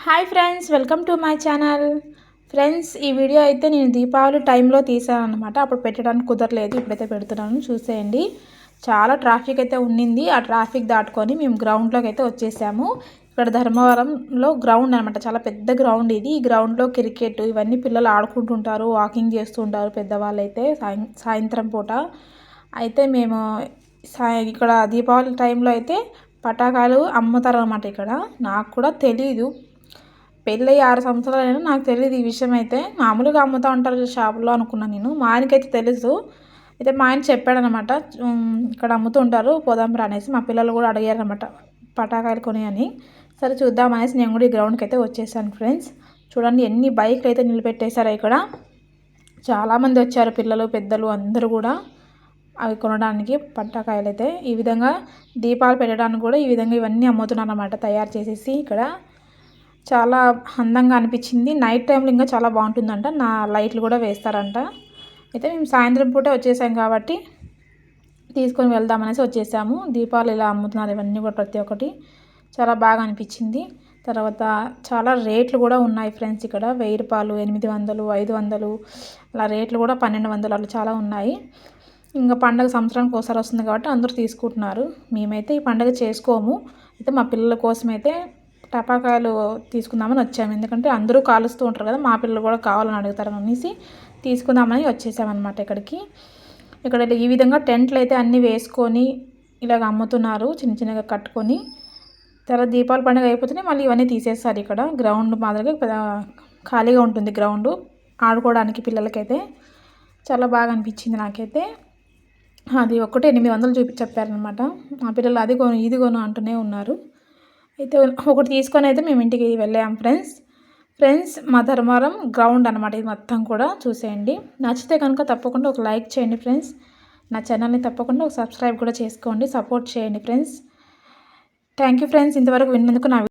Hi friends, welcome to my channel. Friends, ఈ video అయితే నేను దీపావళి టైంలో తీసాను అనమాట. అప్పుడు పెట్టడానికి కుదరలేదు, ఇప్పుడైతే పెడుతున్నాను, చూసేయండి. చాలా ట్రాఫిక్ అయితే ఉండింది. ఆ ట్రాఫిక్ దాటుకొని మేము గ్రౌండ్లోకి అయితే వచ్చేసాము. ఇక్కడ ధర్మవరంలో గ్రౌండ్ అనమాట, చాలా పెద్ద గ్రౌండ్ ఇది. ఈ గ్రౌండ్లో క్రికెట్ ఇవన్నీ పిల్లలు ఆడుకుంటుంటారు, వాకింగ్ చేస్తుంటారు పెద్దవాళ్ళు అయితే సాయంత్రం పూట. అయితే మేము ఇక్కడ దీపావళి టైంలో అయితే పటాకాయలు అమ్ముతారు అనమాట. ఇక్కడ నాకు కూడా తెలీదు, పెళ్ళి 6 సంవత్సరాలైనా నాకు తెలియదు ఈ విషయం. అయితే మామూలుగా అమ్ముతూ ఉంటారు షాపులో అనుకున్నాను నేను. మా ఆయనకైతే తెలుసు. అయితే మా ఆయన చెప్పాడనమాట, ఇక్కడ అమ్ముతూ ఉంటారు, పోదాంరా అనేసి. మా పిల్లలు కూడా అడిగారనమాట పటాకాయలు కొని అని. సరే చూద్దాం అనేసి నేను కూడా ఈ గ్రౌండ్కి అయితే వచ్చేసాను. ఫ్రెండ్స్ చూడండి, ఎన్ని బైక్లు అయితే నిలబెట్టేశారు ఇక్కడ. చాలామంది వచ్చారు, పిల్లలు పెద్దలు అందరూ కూడా అవి కొనడానికి. పటాకాయలు అయితే ఈ విధంగా దీపాలు పెట్టడానికి కూడా ఈ విధంగా ఇవన్నీ అమ్ముతున్నారు అన్నమాట, తయారు చేసేసి. ఇక్కడ చాలా అందంగా అనిపించింది. నైట్ టైంలో ఇంకా చాలా బాగుంటుందంట, నా లైట్లు కూడా వేస్తారంట. అయితే మేము సాయంత్రం పూటే వచ్చేసాం కాబట్టి తీసుకొని వెళ్దామనేసి వచ్చేసాము. దీపాలు ఇలా అమ్ముతున్నారు, ఇవన్నీ కూడా ప్రతి ఒక్కటి చాలా బాగా అనిపించింది. తర్వాత చాలా రేట్లు కూడా ఉన్నాయి ఫ్రెండ్స్. ఇక్కడ 1000 రూపాయలు, 800, 500 అలా రేట్లు కూడా 1200 అలా చాలా ఉన్నాయి. ఇంకా పండగ సంవత్సరానికి ఒకసారి వస్తుంది కాబట్టి అందరూ తీసుకుంటున్నారు. మేమైతే ఈ పండుగ చేసుకోము. అయితే మా పిల్లల కోసం అయితే టపాకాయలు తీసుకుందామని వచ్చాము. ఎందుకంటే అందరూ కాలుస్తూ ఉంటారు కదా, మా పిల్లలు కూడా కావాలని అడుగుతారు అనేసి తీసుకుందామని వచ్చేసామన్నమాట ఇక్కడికి. ఇక్కడ ఈ విధంగా టెంట్లు అయితే అన్నీ వేసుకొని ఇలాగ అమ్ముతున్నారు, చిన్న చిన్నగా కట్టుకొని. తర్వాత దీపావళి పండుగ అయిపోతేనే మళ్ళీ ఇవన్నీ తీసేస్తారు. ఇక్కడ గ్రౌండ్ మాదిరిగా ఖాళీగా ఉంటుంది గ్రౌండ్, ఆడుకోవడానికి పిల్లలకైతే. చాలా బాగా అనిపించింది నాకైతే. అది ఒకటి 800 చెప్పారనమాట. మా పిల్లలు అది కొను ఇది కొను అంటూనే ఉన్నారు. అయితే ఒకటి తీసుకొని అయితే మేము ఇంటికి వెళ్ళాము ఫ్రెండ్స్. మా ధర్మవరం గ్రౌండ్ అనమాట ఇది మొత్తం కూడా, చూసేయండి. నచ్చితే కనుక తప్పకుండా ఒక లైక్ చేయండి ఫ్రెండ్స్. నా ఛానల్ని తప్పకుండా ఒక సబ్స్క్రైబ్ కూడా చేసుకోండి, సపోర్ట్ చేయండి ఫ్రెండ్స్. థ్యాంక్ యూ ఫ్రెండ్స్, ఇంతవరకు విన్నందుకు. నా